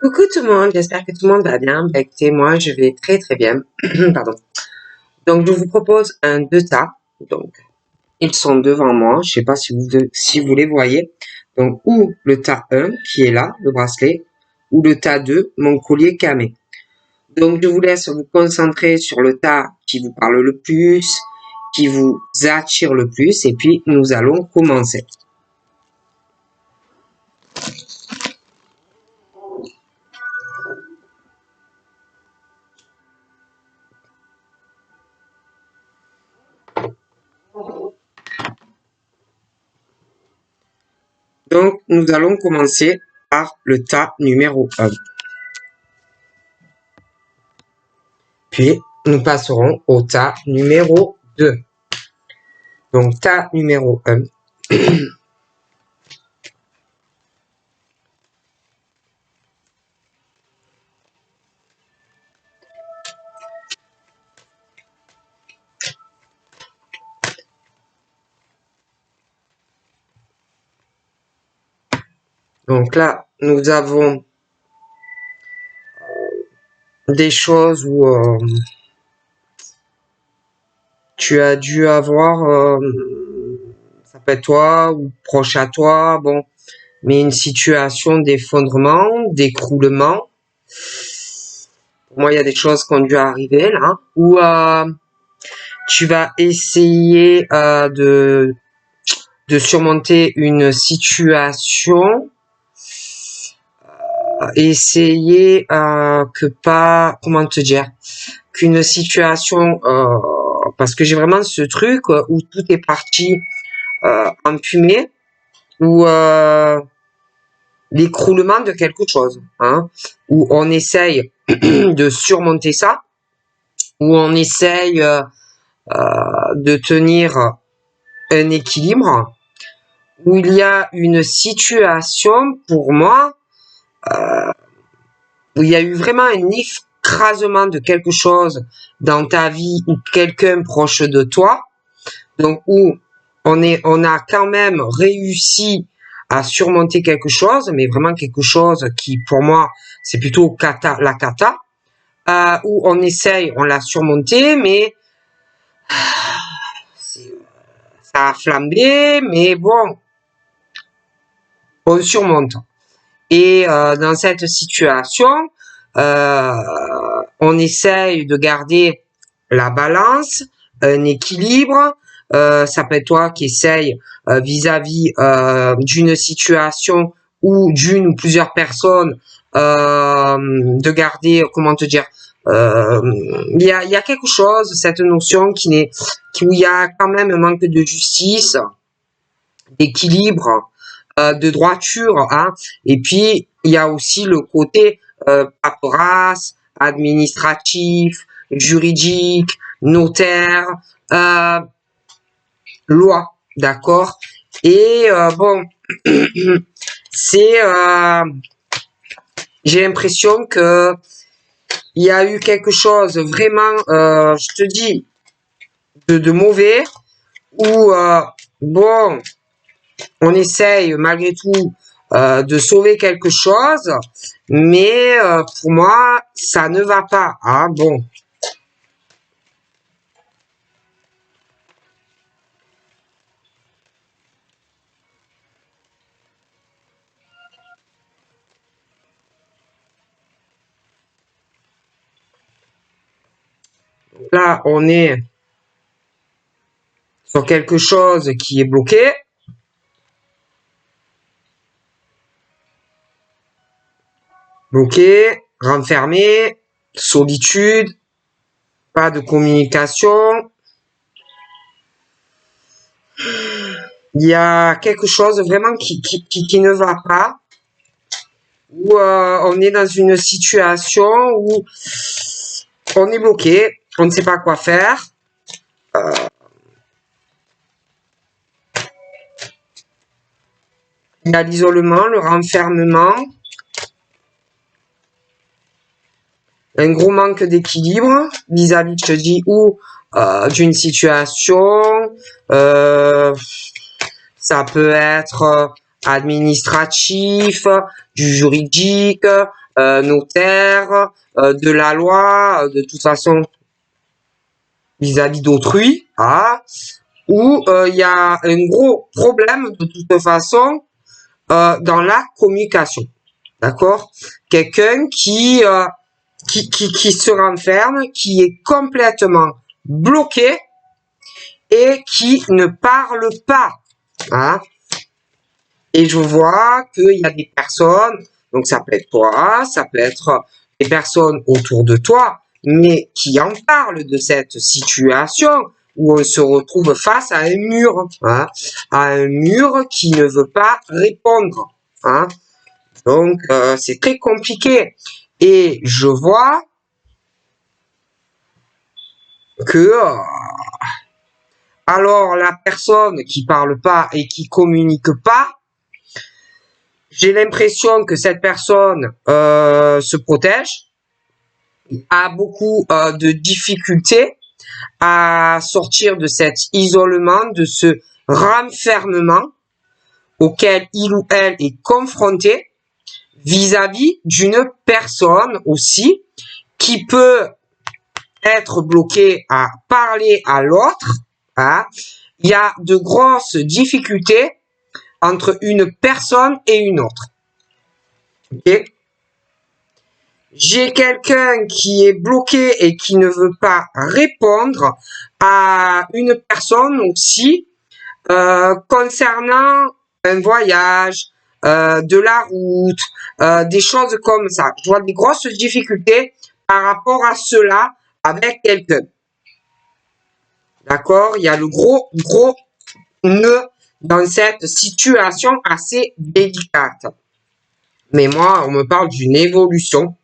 Coucou tout le monde, j'espère que tout le monde va bien. Bah, écoutez, moi je vais très très bien. Pardon. Donc je vous propose un deux tas. Donc ils sont devant moi. Je sais pas si vous les voyez. Donc ou le tas 1 qui est là, le bracelet, ou le tas 2, mon collier camé. Donc je vous laisse vous concentrer sur le tas qui vous parle le plus, qui vous attire le plus, et puis nous allons commencer. Donc nous allons commencer par le tas numéro 1. Puis, nous passerons au tas numéro 2. Donc, tas numéro 1. Donc là, nous avons des choses où tu as dû avoir, ça peut être toi ou proche à toi, bon, mais une situation d'effondrement, d'écroulement. Pour moi, il y a des choses qui ont dû arriver là, où tu vas essayer de surmonter une situation, essayer que pas, comment te dire, qu'une situation, parce que j'ai vraiment ce truc où tout est parti en fumée, ou l'écroulement de quelque chose, hein, où on essaye de surmonter ça, où on essaye de tenir un équilibre, où il y a une situation pour moi où il y a eu vraiment un écrasement de quelque chose dans ta vie ou quelqu'un proche de toi, donc où on a quand même réussi à surmonter quelque chose, mais vraiment quelque chose qui pour moi c'est plutôt la cata, où on essaye, on l'a surmonté, mais ça a flambé, mais bon, on surmonte. Et dans cette situation, on essaye de garder la balance, un équilibre. Ça peut être toi qui essaye vis-à-vis d'une situation ou d'une ou plusieurs personnes de garder, comment te dire, il y a quelque chose, cette notion où il y a quand même un manque de justice, d'équilibre, de droiture, hein. Et puis il y a aussi le côté paperasse, administratif, juridique, notaire, loi, d'accord. Et bon, c'est, j'ai l'impression que il y a eu quelque chose vraiment, je te dis, de mauvais, où bon, on essaye malgré tout de sauver quelque chose, mais pour moi, ça ne va pas. Ah bon. Là, on est sur quelque chose qui est bloqué. Bloqué, renfermé, solitude, pas de communication. Il y a quelque chose vraiment qui ne va pas, où on est dans une situation où on est bloqué, on ne sait pas quoi faire. Il y a l'isolement, le renfermement, un gros manque d'équilibre vis-à-vis, je te dis, ou d'une situation. Ça peut être administratif, du juridique, notaire, de la loi, de toute façon vis-à-vis d'autrui, hein, où il y a un gros problème de toute façon dans la communication. D'accord? Quelqu'un qui se renferme, qui est complètement bloqué et qui ne parle pas. Hein? Et je vois qu'il y a des personnes, donc ça peut être toi, ça peut être des personnes autour de toi, mais qui en parlent de cette situation où on se retrouve face à un mur, hein, à un mur qui ne veut pas répondre. Hein. Donc, c'est très compliqué. Et je vois que alors la personne qui parle pas et qui communique pas, j'ai l'impression que cette personne se protège, a beaucoup de difficultés à sortir de cet isolement, de ce renfermement auquel il ou elle est confronté vis-à-vis d'une personne aussi qui peut être bloquée à parler à l'autre. Hein. Il y a de grosses difficultés entre une personne et une autre. Okay. J'ai quelqu'un qui est bloqué et qui ne veut pas répondre à une personne aussi concernant un voyage, de la route, des choses comme ça. Je vois des grosses difficultés par rapport à cela avec quelqu'un. D'accord? Il y a le gros nœud dans cette situation assez délicate. Mais moi, on me parle d'une évolution.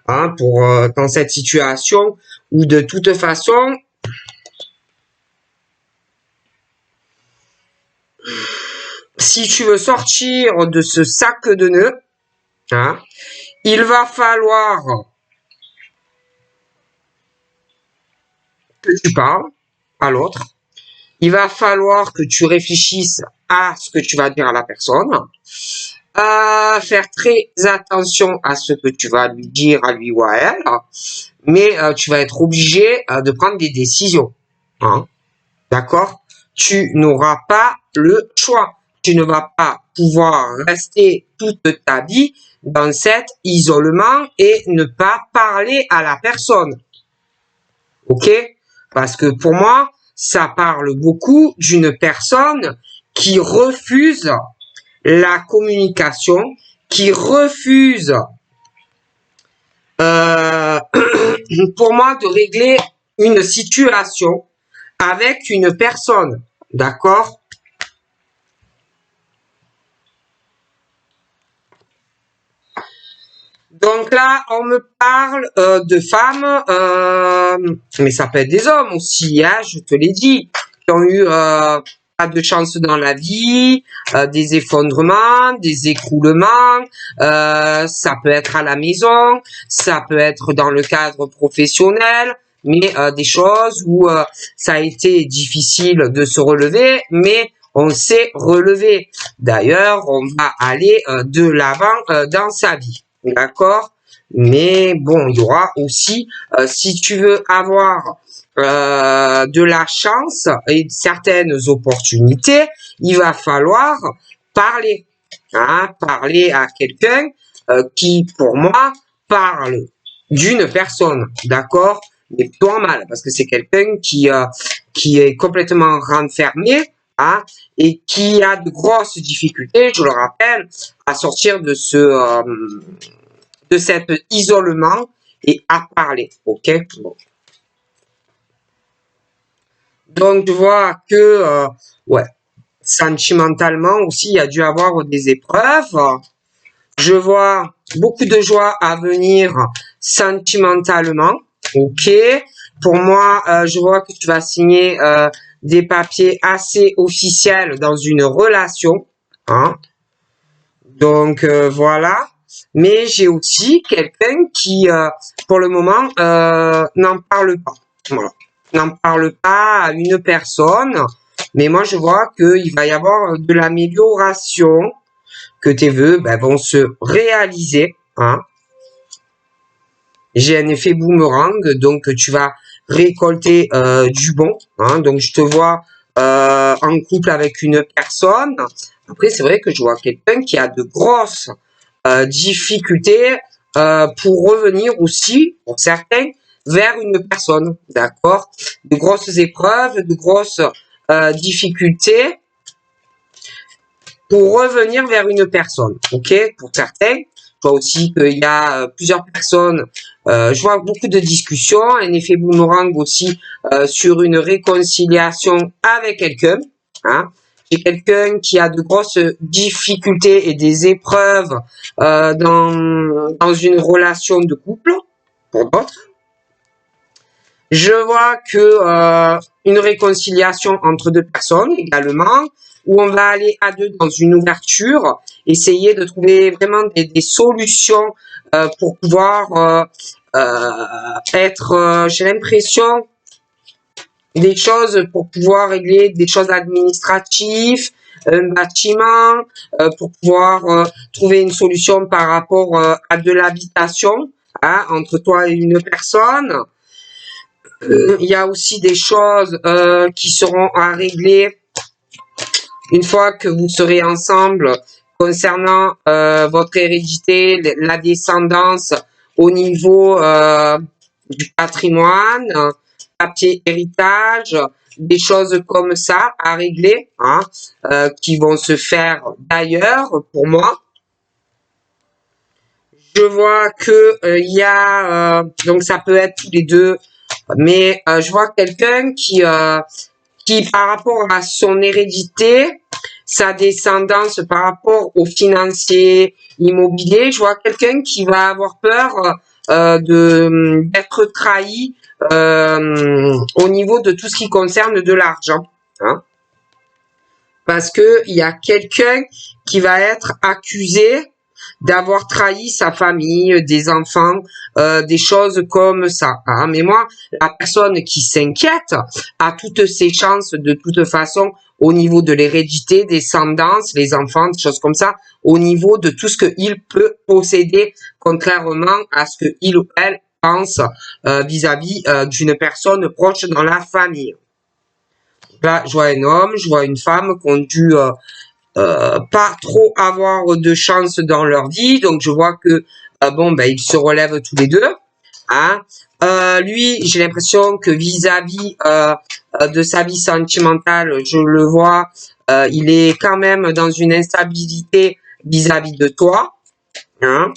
Hein, pour dans cette situation où de toute façon si tu veux sortir de ce sac de nœuds, hein, il va falloir que tu parles à l'autre, il va falloir que tu réfléchisses à ce que tu vas dire à la personne, faire très attention à ce que tu vas lui dire à lui ou à elle, mais tu vas être obligé de prendre des décisions. Hein. D'accord? Tu n'auras pas le choix. Tu ne vas pas pouvoir rester toute ta vie dans cet isolement et ne pas parler à la personne. Ok? Parce que pour moi, ça parle beaucoup d'une personne qui refuse la communication, qui refuse pour moi de régler une situation avec une personne, d'accord? Donc là, on me parle de femmes, mais ça peut être des hommes aussi, hein, je te l'ai dit, qui ont eu pas de chance dans la vie, des effondrements, des écroulements, ça peut être à la maison, ça peut être dans le cadre professionnel, mais des choses où ça a été difficile de se relever, mais on s'est relevé. D'ailleurs, on va aller de l'avant dans sa vie. D'accord? Mais bon, il y aura aussi, si tu veux avoir de la chance et certaines opportunités, il va falloir parler. Hein, parler à quelqu'un qui, pour moi, parle d'une personne. D'accord? Mais plutôt en mal, parce que c'est quelqu'un qui est complètement renfermé. Hein, et qui a de grosses difficultés, je le rappelle, à sortir de de cet isolement et à parler. Ok. Bon. Donc je vois que ouais, sentimentalement aussi, il y a dû avoir des épreuves. Je vois beaucoup de joie à venir sentimentalement. Ok. Pour moi, je vois que tu vas signer des papiers assez officiels dans une relation. Hein. Donc, voilà. Mais j'ai aussi quelqu'un qui, pour le moment, n'en parle pas. Voilà. N'en parle pas à une personne. Mais moi, je vois qu'il va y avoir de l'amélioration. que tes vœux vont se réaliser. Hein. J'ai un effet boomerang, donc tu vas récolter du bon. Hein. Donc je te vois en couple avec une personne. Après, c'est vrai que je vois quelqu'un qui a de grosses difficultés pour revenir aussi, pour certains, vers une personne. D'accord? De grosses épreuves, de grosses difficultés pour revenir vers une personne. Ok? Pour certains, je vois aussi qu'il y a plusieurs personnes. Je vois beaucoup de discussions, un effet boomerang aussi sur une réconciliation avec quelqu'un. Hein. J'ai quelqu'un qui a de grosses difficultés et des épreuves dans une relation de couple, pour d'autres. Je vois que une réconciliation entre deux personnes également, où on va aller à deux dans une ouverture, essayer de trouver vraiment des solutions pour pouvoir être, j'ai l'impression, des choses pour pouvoir régler des choses administratives, un bâtiment, pour pouvoir trouver une solution par rapport à de l'habitation, hein, entre toi et une personne. Il y a aussi des choses qui seront à régler une fois que vous serez ensemble concernant votre hérédité, la descendance au niveau du patrimoine, papier héritage, des choses comme ça à régler, hein, qui vont se faire d'ailleurs pour moi. Je vois que il y a donc ça peut être tous les deux, mais je vois quelqu'un qui par rapport à son hérédité, sa descendance par rapport au financier, immobilier, je vois quelqu'un qui va avoir peur d'être trahi au niveau de tout ce qui concerne de l'argent. Hein. Parce que il y a quelqu'un qui va être accusé d'avoir trahi sa famille, des enfants, des choses comme ça. Hein. Mais moi, la personne qui s'inquiète a toutes ses chances de toute façon au niveau de l'hérédité, descendance, les enfants, des choses comme ça, au niveau de tout ce qu'il peut posséder, contrairement à ce que il ou elle pense vis-à-vis d'une personne proche dans la famille. Là, je vois un homme, je vois une femme qui ont dû pas trop avoir de chance dans leur vie, donc je vois que ils se relèvent tous les deux. Hein. Lui, j'ai l'impression que vis-à-vis de sa vie sentimentale, je le vois, il est quand même dans une instabilité vis-à-vis de toi. Hein.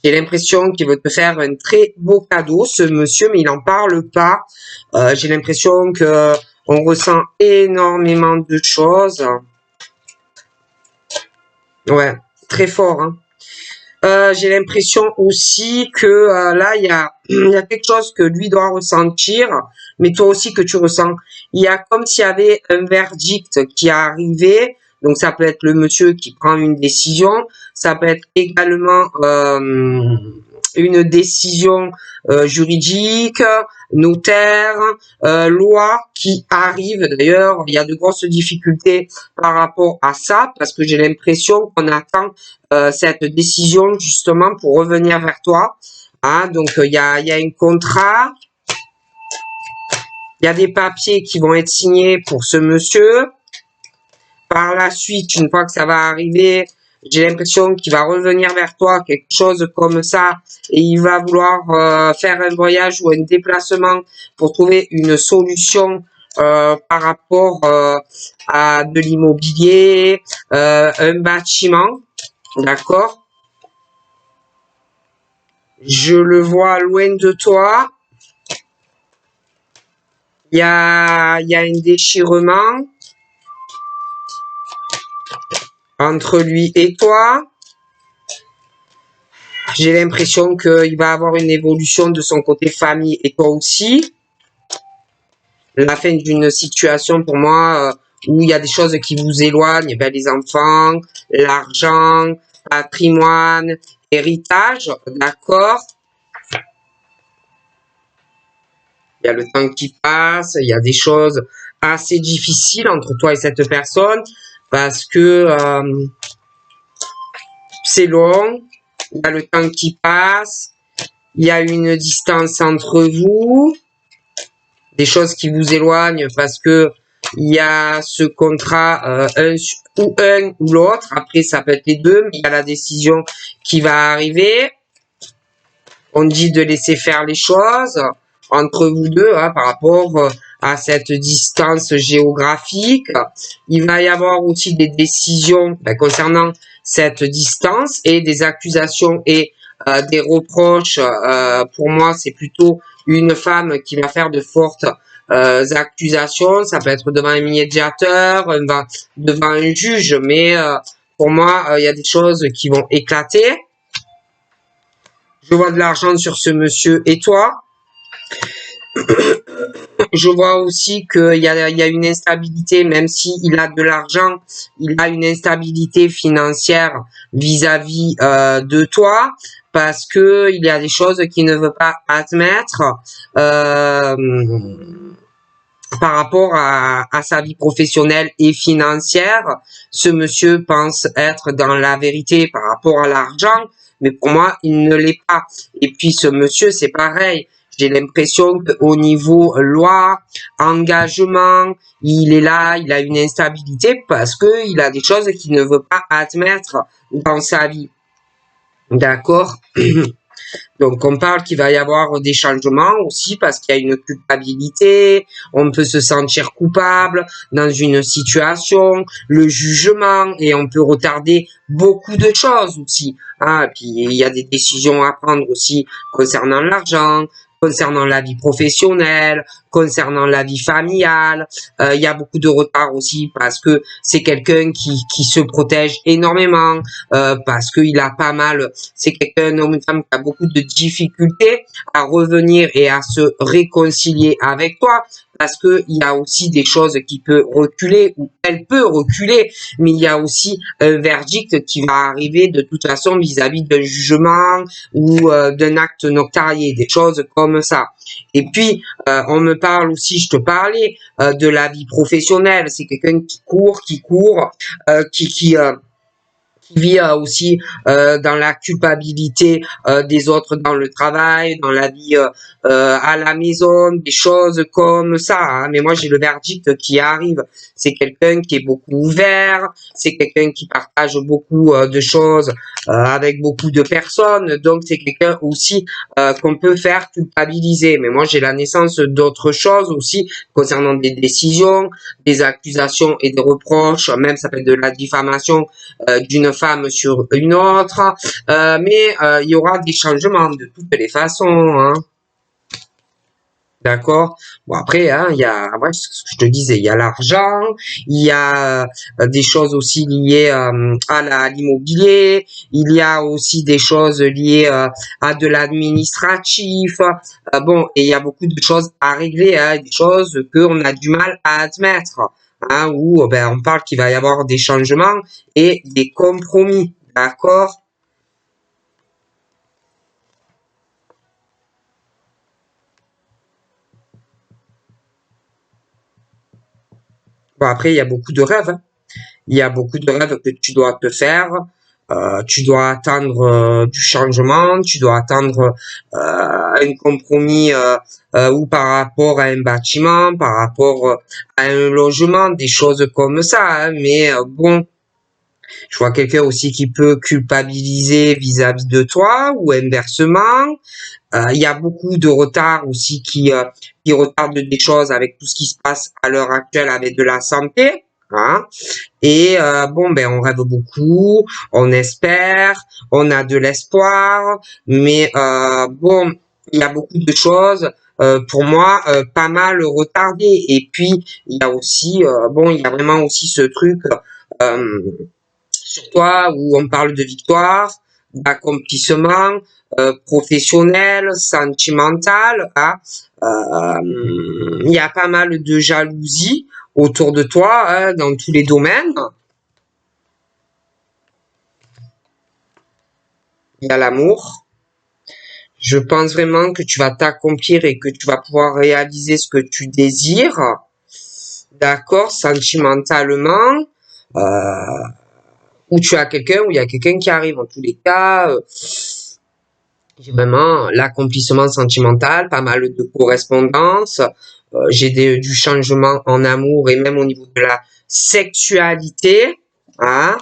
J'ai l'impression qu'il veut te faire un très beau cadeau, ce monsieur, mais il n'en parle pas. J'ai l'impression que on ressent énormément de choses. Ouais, très fort. Hein. J'ai l'impression aussi que là, il y a quelque chose que lui doit ressentir, mais toi aussi que tu ressens. Il y a comme s'il y avait un verdict qui est arrivé. Donc, ça peut être le monsieur qui prend une décision. Ça peut être également une décision juridique, notaire, loi qui arrive. D'ailleurs, il y a de grosses difficultés par rapport à ça parce que j'ai l'impression qu'on attend cette décision justement pour revenir vers toi. Hein, donc, il y a un contrat. Il y a des papiers qui vont être signés pour ce monsieur. Par la suite, une fois que ça va arriver, j'ai l'impression qu'il va revenir vers toi, quelque chose comme ça, et il va vouloir faire un voyage ou un déplacement pour trouver une solution par rapport à de l'immobilier, un bâtiment, d'accord? Je le vois loin de toi. Il y a un déchirement entre lui et toi. J'ai l'impression qu'il va avoir une évolution de son côté famille et toi aussi. La fin d'une situation pour moi où il y a des choses qui vous éloignent, les enfants, l'argent, patrimoine, héritage, d'accord? Il y a le temps qui passe, il y a des choses assez difficiles entre toi et cette personne. parce que c'est long, il y a le temps qui passe, il y a une distance entre vous, des choses qui vous éloignent parce que il y a ce contrat, un ou l'autre, après ça peut être les deux, mais il y a la décision qui va arriver. On dit de laisser faire les choses entre vous deux hein, par rapport à cette distance géographique. Il va y avoir aussi des décisions concernant cette distance et des accusations et des reproches. Pour moi, c'est plutôt une femme qui va faire de fortes accusations. Ça peut être devant un médiateur, devant un juge, mais pour moi, il y a des choses qui vont éclater. Je vois de l'argent sur ce monsieur et toi. Je vois aussi qu'il y a une instabilité, même s'il a de l'argent, il a une instabilité financière vis-à-vis de toi, parce que il y a des choses qu'il ne veut pas admettre par rapport à sa vie professionnelle et financière. Ce monsieur pense être dans la vérité par rapport à l'argent, mais pour moi, il ne l'est pas. Et puis ce monsieur, c'est pareil. J'ai l'impression qu'au niveau loi, engagement, il est là, il a une instabilité parce que il a des choses qu'il ne veut pas admettre dans sa vie. D'accord? Donc, on parle qu'il va y avoir des changements aussi parce qu'il y a une culpabilité, on peut se sentir coupable dans une situation, le jugement, et on peut retarder beaucoup de choses aussi. Hein. Puis, il y a des décisions à prendre aussi concernant l'argent, concernant la vie professionnelle, concernant la vie familiale. Il y a beaucoup de retard aussi parce que c'est quelqu'un qui se protège énormément, parce qu'il a pas mal, c'est quelqu'un, un homme, une femme qui a beaucoup de difficultés à revenir et à se réconcilier avec toi, parce que il y a aussi des choses qui peuvent reculer ou elle peut reculer, mais il y a aussi un verdict qui va arriver de toute façon vis-à-vis d'un jugement ou d'un acte notarié, des choses comme ça. Et puis on me parle aussi, je te parlais de la vie professionnelle, c'est quelqu'un qui court, qui vit aussi dans la culpabilité des autres dans le travail, dans la vie à la maison, des choses comme ça. Hein. Mais moi, j'ai le verdict qui arrive. C'est quelqu'un qui est beaucoup ouvert, c'est quelqu'un qui partage beaucoup de choses avec beaucoup de personnes. Donc, c'est quelqu'un aussi qu'on peut faire culpabiliser. Mais moi, j'ai la naissance d'autres choses aussi concernant des décisions, des accusations et des reproches. Même ça peut être de la diffamation d'une femme sur une autre, mais il y aura des changements de toutes les façons, hein. D'accord. Bon après, hein, il y a, ouais, ce que je te disais, il y a l'argent, il y a des choses aussi liées à l'immobilier, il y a aussi des choses liées à de l'administratif. Bon, et il y a beaucoup de choses à régler, hein, des choses qu'on a du mal à admettre, hein, où on parle qu'il va y avoir des changements et des compromis, d'accord? Bon après, il y a beaucoup de rêves, hein. Il y a beaucoup de rêves que tu dois te faire. Tu dois attendre du changement, tu dois attendre un compromis ou par rapport à un bâtiment, par rapport à un logement, des choses comme ça. Hein. Mais bon, je vois quelqu'un aussi qui peut culpabiliser vis-à-vis de toi ou inversement. Il y a beaucoup de retard aussi qui retardent des choses avec tout ce qui se passe à l'heure actuelle avec de la santé. Hein. Et bon, on rêve beaucoup, on espère, on a de l'espoir, mais bon, il y a beaucoup de choses pour moi pas mal retardées. Et puis il y a aussi, bon, il y a vraiment aussi ce truc euh, sur toi où on parle de victoire, d'accomplissement professionnel, sentimental. Hein. Il y a pas mal de jalousie autour de toi hein, dans tous les domaines. Il y a l'amour. Je pense vraiment que tu vas t'accomplir et que tu vas pouvoir réaliser ce que tu désires. D'accord, sentimentalement. où tu as quelqu'un, où il y a quelqu'un qui arrive. En tous les cas, j'ai vraiment l'accomplissement sentimental, pas mal de correspondances. J'ai du changement en amour et même au niveau de la sexualité. Hein.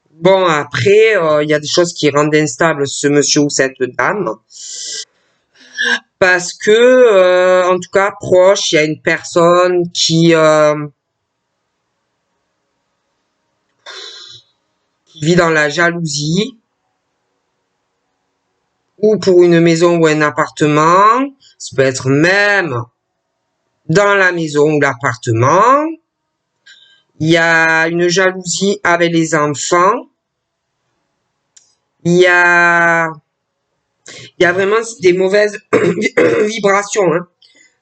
Bon, après, il y a des choses qui rendent instable ce monsieur ou cette dame. Parce que, en tout cas, proche, il y a une personne qui vit dans la jalousie, ou pour une maison ou un appartement. Ça peut être même dans la maison ou l'appartement. Il y a une jalousie avec les enfants. Il y a, il y a vraiment des mauvaises vibrations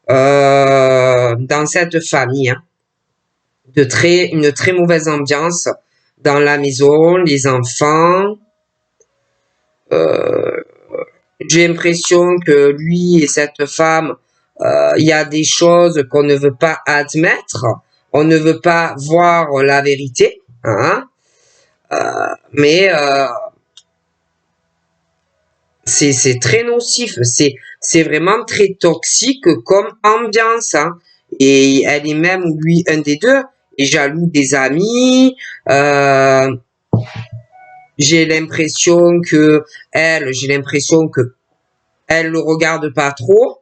hein, dans cette famille. Hein. Une très mauvaise ambiance dans la maison, les enfants. J'ai l'impression que lui et cette femme, il y a des choses qu'on ne veut pas admettre. On ne veut pas voir la vérité. Hein. Mais c'est très nocif. C'est vraiment très toxique comme ambiance. Hein. Et elle est même, lui, un des deux, est jaloux des amis. J'ai l'impression que elle le regarde pas trop,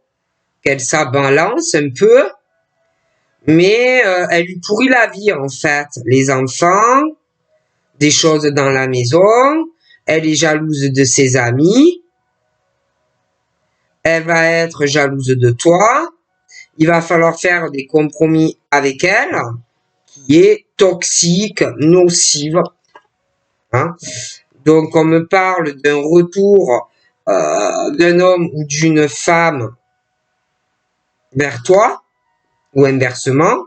qu'elle s'abalance un peu, mais elle lui pourrit la vie en fait. Les enfants, des choses dans la maison, elle est jalouse de ses amis, elle va être jalouse de toi, il va falloir faire des compromis avec elle, qui est toxique, nocive. Hein. Donc on me parle d'un retour d'un homme ou d'une femme vers toi, ou inversement,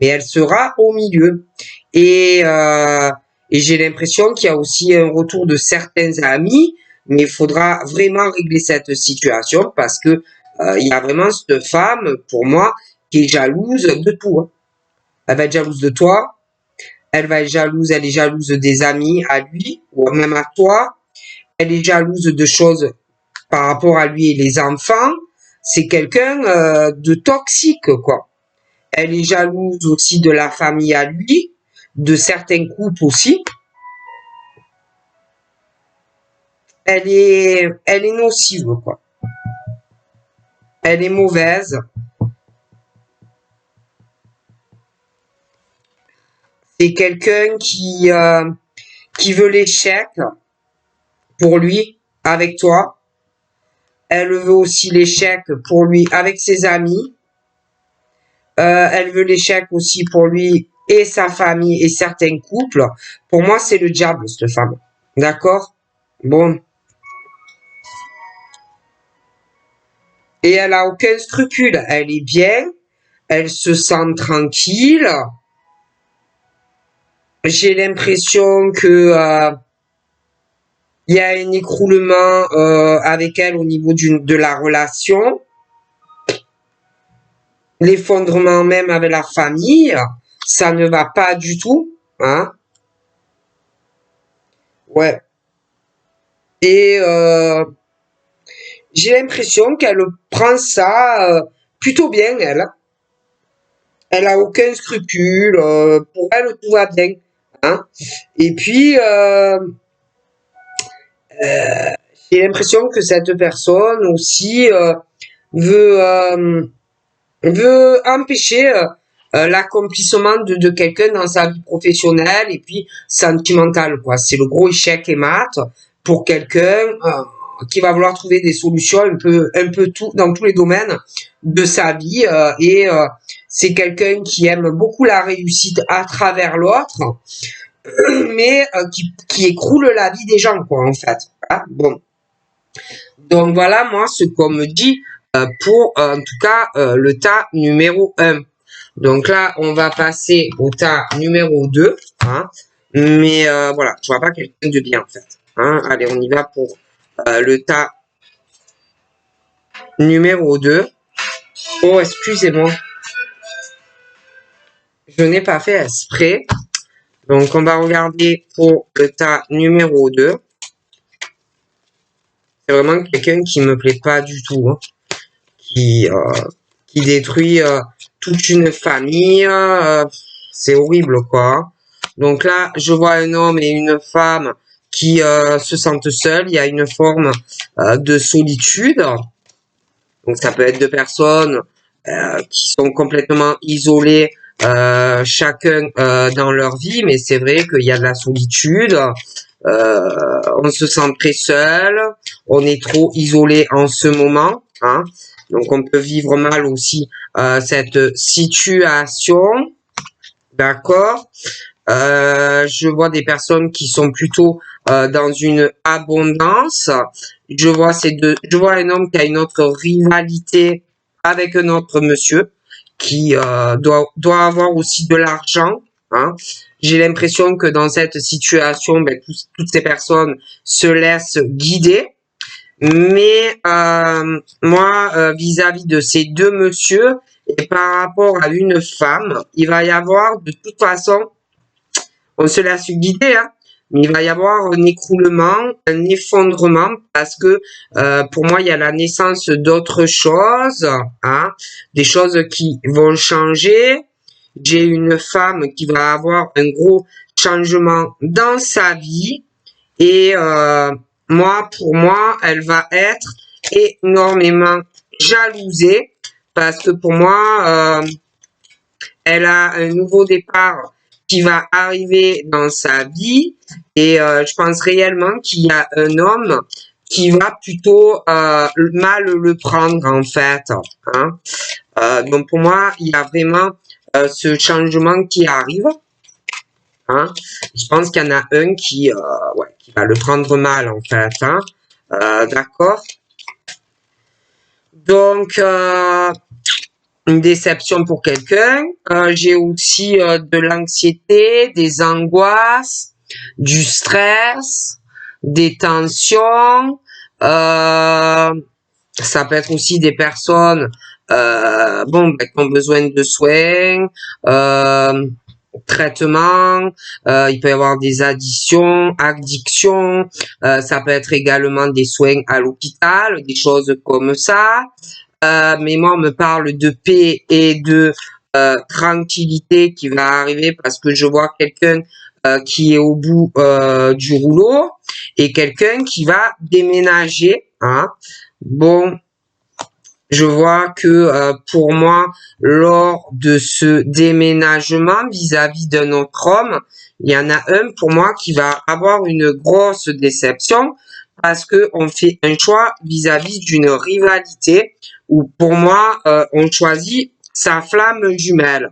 mais elle sera au milieu. Et j'ai l'impression qu'il y a aussi un retour de certains amis, mais il faudra vraiment régler cette situation parce que il y a vraiment cette femme, pour moi, qui est jalouse de tout. Hein. Elle va être jalouse de toi, elle est jalouse des amis à lui, ou même à toi. Elle est jalouse de choses par rapport à lui et les enfants. C'est quelqu'un de toxique, quoi. Elle est jalouse aussi de la famille à lui, de certains couples aussi. Elle est nocive, quoi. Elle est mauvaise. C'est quelqu'un qui veut l'échec pour lui, avec toi. Elle veut aussi l'échec pour lui, avec ses amis. Elle veut l'échec aussi pour lui et sa famille et certains couples. Pour moi, c'est le diable, cette femme. D'accord? Bon. Et elle a aucun scrupule. Elle est bien. Elle se sent tranquille. J'ai l'impression que il y a un écroulement avec elle au niveau de la relation. L'effondrement même avec la famille. Ça ne va pas du tout. Hein? Ouais. Et j'ai l'impression qu'elle prend ça plutôt bien, elle. Elle a aucun scrupule. Pour elle, tout va bien. Hein. Et puis, j'ai l'impression que cette personne aussi veut, veut empêcher l'accomplissement de quelqu'un dans sa vie professionnelle et puis sentimentale, quoi. C'est le gros échec et mat pour quelqu'un qui va vouloir trouver des solutions un peu tout dans tous les domaines de sa vie et c'est quelqu'un qui aime beaucoup la réussite à travers l'autre, mais qui écroule la vie des gens, quoi, en fait. Hein. Bon. Donc voilà, moi, ce qu'on me dit pour, en tout cas, le tas numéro 1. Donc là, on va passer au tas numéro 2. Hein. Mais voilà, je vois pas quelqu'un de bien, en fait. Hein. Allez, on y va pour le tas numéro 2. Oh, excusez-moi. je n'ai pas fait exprès. Donc, on va regarder pour le tas numéro 2. C'est vraiment quelqu'un qui me plaît pas du tout, hein, qui détruit toute une famille. C'est horrible, quoi. Donc là, je vois un homme et une femme qui se sentent seuls. Il y a une forme de solitude. Donc ça peut être deux personnes qui sont complètement isolées, chacun dans leur vie, mais c'est vrai qu'il y a de la solitude. On se sent très seul, on est trop isolé en ce moment, hein. Donc on peut vivre mal aussi cette situation, d'accord. Je vois des personnes qui sont plutôt dans une abondance. Je vois un homme qui a une autre rivalité avec un autre monsieur qui doit avoir aussi de l'argent, hein. J'ai l'impression que dans cette situation, ben, toutes ces personnes se laissent guider. Mais moi, vis-à-vis de ces deux messieurs et par rapport à une femme, il va y avoir de toute façon, on se laisse guider, hein, mais il va y avoir un écroulement, un effondrement, parce que pour moi, il y a la naissance d'autres choses, hein, des choses qui vont changer. J'ai une femme qui va avoir un gros changement dans sa vie et pour moi, elle va être énormément jalousée parce que pour moi, elle a un nouveau départ qui va arriver dans sa vie et je pense réellement qu'il y a un homme qui va plutôt mal le prendre en fait, hein. Donc pour moi, il y a vraiment ce changement qui arrive, hein. Je pense qu'il y en a un qui va le prendre mal en fait, hein. D'accord. Donc une déception pour quelqu'un. J'ai aussi de l'anxiété, des angoisses, du stress, des tensions. Ça peut être aussi des personnes qui ont besoin de soins, traitements. Il peut y avoir des addictions. Ça peut être également des soins à l'hôpital, des choses comme ça. Mais moi, on me parle de paix et de tranquillité qui va arriver parce que je vois quelqu'un qui est au bout du rouleau et quelqu'un qui va déménager, hein. Bon, je vois que pour moi, lors de ce déménagement vis-à-vis d'un autre homme, il y en a un pour moi qui va avoir une grosse déception parce que on fait un choix vis-à-vis d'une rivalité où pour moi, on choisit sa flamme jumelle.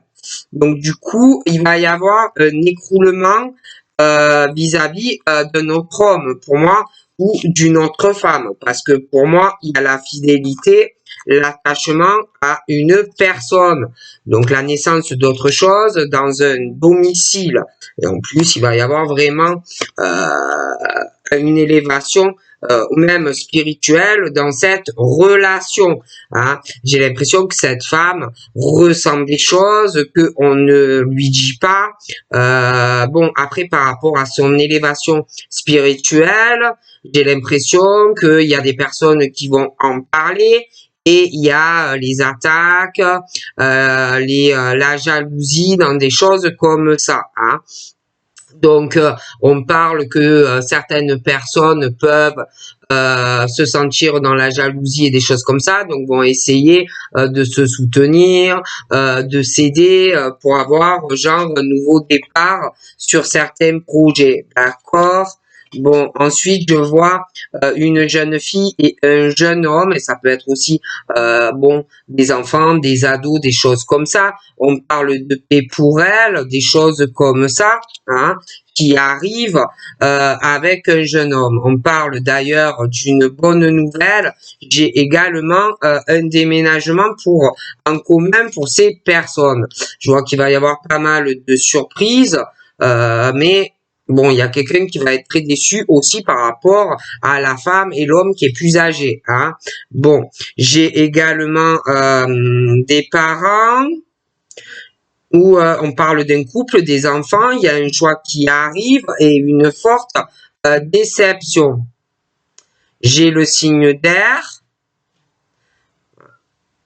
Donc du coup, il va y avoir un écroulement vis-à-vis d'un autre homme pour moi ou d'une autre femme parce que pour moi, il y a la fidélité, l'attachement à une personne. Donc la naissance d'autre chose dans un domicile. Et en plus, il va y avoir vraiment une élévation même spirituelle dans cette relation, hein. J'ai l'impression que cette femme ressent des choses que on ne lui dit pas. Bon, après, par rapport à son élévation spirituelle, j'ai l'impression qu'il y a des personnes qui vont en parler et il y a les attaques, la jalousie dans des choses comme ça, hein. Donc, on parle que certaines personnes peuvent se sentir dans la jalousie et des choses comme ça, donc vont essayer de se soutenir, de s'aider pour avoir genre un nouveau départ sur certains projets, d'accord? Bon, ensuite je vois une jeune fille et un jeune homme, et ça peut être aussi des enfants, des ados, des choses comme ça. On parle de paix pour elle, des choses comme ça, hein, qui arrivent avec un jeune homme. On parle d'ailleurs d'une bonne nouvelle. J'ai également un déménagement en commun pour ces personnes. Je vois qu'il va y avoir pas mal de surprises, mais bon, il y a quelqu'un qui va être très déçu aussi par rapport à la femme et l'homme qui est plus âgé, hein. Bon, j'ai également des parents. où on parle d'un couple, des enfants, il y a un choix qui arrive et une forte déception. J'ai le signe d'air,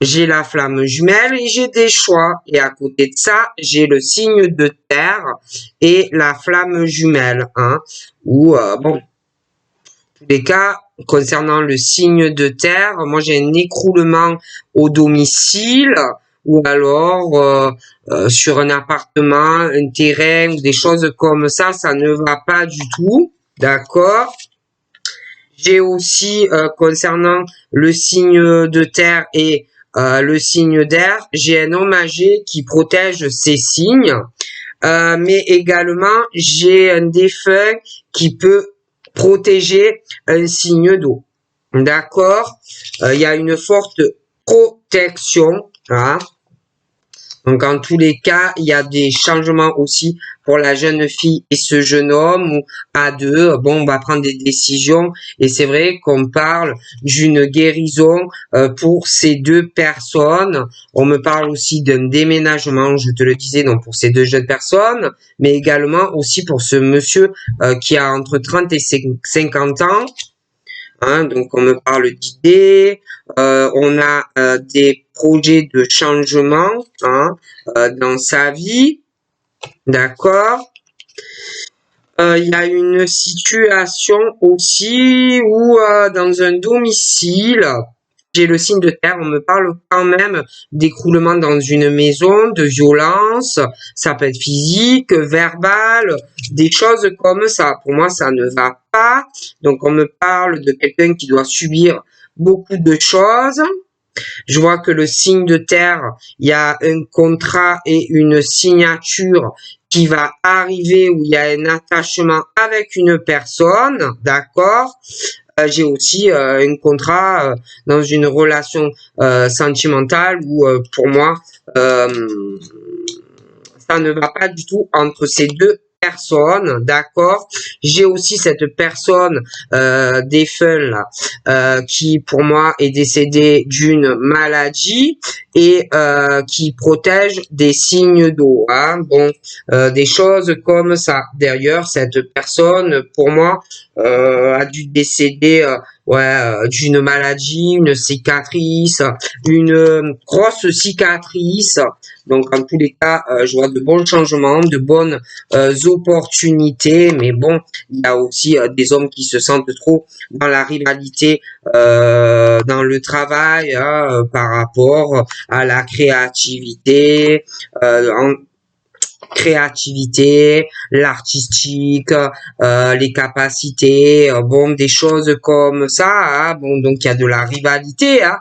j'ai la flamme jumelle et j'ai des choix. Et à côté de ça, j'ai le signe de terre et la flamme jumelle. Hein, où, bon, tous les cas, concernant le signe de terre, moi j'ai un écroulement au domicile ou alors sur un appartement, un terrain ou des choses comme ça ne va pas du tout. D'accord? J'ai aussi, concernant le signe de terre et le signe d'air, j'ai un homme âgé qui protège ces signes, mais également j'ai un défunt qui peut protéger un signe d'eau. D'accord? Il y a une forte protection. Hein. Donc, en tous les cas, il y a des changements aussi pour la jeune fille et ce jeune homme où à deux, bon, on va prendre des décisions et c'est vrai qu'on parle d'une guérison pour ces deux personnes. On me parle aussi d'un déménagement, je te le disais, donc pour ces deux jeunes personnes, mais également aussi pour ce monsieur qui a entre 30 et 50 ans. Hein, donc on me parle d'idées, on a des projets de changement hein, dans sa vie, d'accord. Il y a une situation aussi où dans un domicile, j'ai le signe de terre, on me parle quand même d'écroulement dans une maison, de violence, ça peut être physique, verbal, des choses comme ça. Pour moi, ça ne va pas. Donc, on me parle de quelqu'un qui doit subir beaucoup de choses. Je vois que le signe de terre, il y a un contrat et une signature qui va arriver où il y a un attachement avec une personne, d'accord? J'ai aussi un contrat dans une relation sentimentale où pour moi ça ne va pas du tout entre ces deux personnes, d'accord. J'ai aussi cette personne défunt là qui pour moi est décédée d'une maladie et qui protège des signes d'eau. Hein. Bon, des choses comme ça. D'ailleurs, cette personne pour moi a dû décéder d'une maladie, une cicatrice, une grosse cicatrice. Donc, en tous les cas, je vois de bons changements, de bonnes opportunités. Mais bon, il y a aussi des hommes qui se sentent trop dans la rivalité, dans le travail, hein, par rapport à la créativité, l'artistique, les capacités, bon, des choses comme ça. Hein, bon, donc il y a de la rivalité, hein,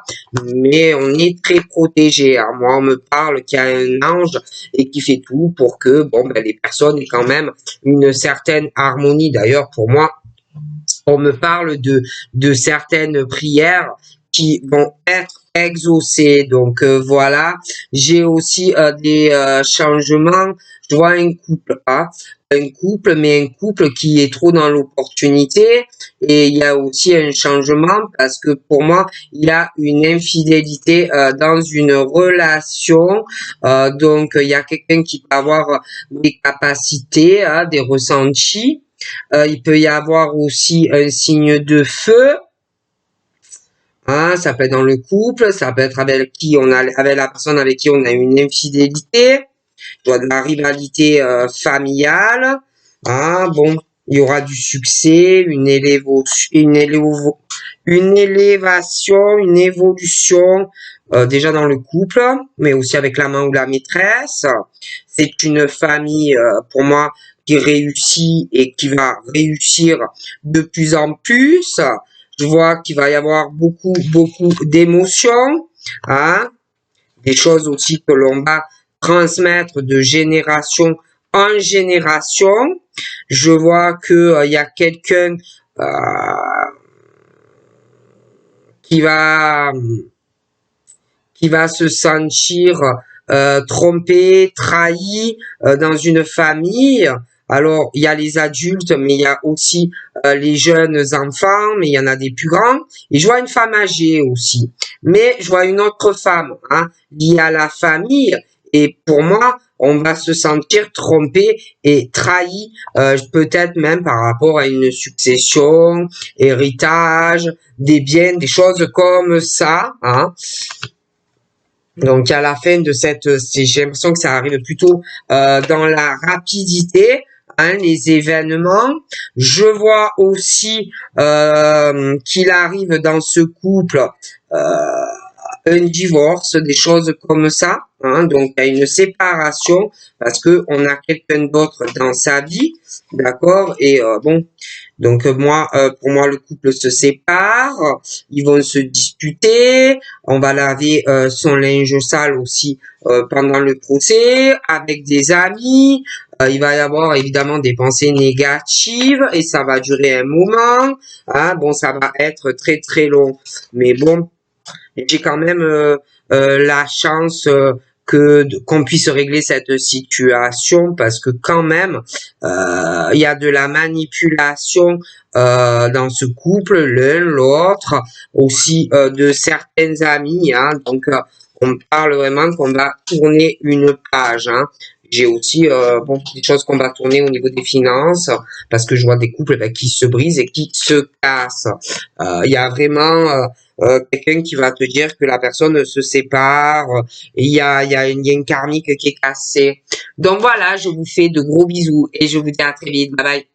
mais on est très protégé. Hein. Moi, on me parle qu'il y a un ange et qui fait tout pour que, bon, ben, les personnes aient quand même une certaine harmonie. D'ailleurs, pour moi, on me parle de certaines prières qui vont être exaucées. Donc voilà, j'ai aussi des changements. Je vois un couple, hein, un couple, mais un couple qui est trop dans l'opportunité. Et il y a aussi un changement parce que pour moi, il y a une infidélité dans une relation. Donc il y a quelqu'un qui peut avoir des capacités, hein, des ressentis. Il peut y avoir aussi un signe de feu. Hein, ça peut être dans le couple, ça peut être avec qui on a, avec la personne avec qui on a une infidélité, de la rivalité familiale. Hein, bon, il y aura du succès, une élévation, une évolution déjà dans le couple, mais aussi avec l'amant ou la maîtresse. C'est une famille pour moi qui réussit et qui va réussir de plus en plus. Je vois qu'il va y avoir beaucoup d'émotions, hein, des choses aussi que l'on va transmettre de génération en génération. Je vois que y a quelqu'un qui va se sentir trompé, trahi dans une famille. Alors, il y a les adultes, mais il y a aussi les jeunes enfants, mais il y en a des plus grands. Et je vois une femme âgée aussi. Mais je vois une autre femme hein, liée à la famille Et pour moi, on va se sentir trompé et trahi, peut-être même par rapport à une succession, héritage, des biens, des choses comme ça, hein. Donc à la fin de j'ai l'impression que ça arrive plutôt dans la rapidité, hein, les événements. Je vois aussi qu'il arrive dans ce couple un divorce, des choses comme ça, hein, donc il y a une séparation parce que on a quelqu'un d'autre dans sa vie, d'accord, et bon, donc moi, pour moi, le couple se sépare, ils vont se disputer, on va laver son linge sale aussi pendant le procès, avec des amis, il va y avoir évidemment des pensées négatives et ça va durer un moment, hein, bon, ça va être très très long, mais bon, j'ai quand même la chance qu'on puisse régler cette situation parce que quand même il y a de la manipulation dans ce couple, l'un l'autre, aussi de certains amis, hein, donc on parle vraiment qu'on va tourner une page, hein. J'ai aussi bon, des choses qu'on va tourner au niveau des finances parce que je vois des couples qui se brisent et qui se cassent. Il y a vraiment quelqu'un qui va te dire que la personne se sépare, et il y a un lien karmique qui est cassé. Donc voilà, je vous fais de gros bisous et je vous dis à très vite. Bye bye.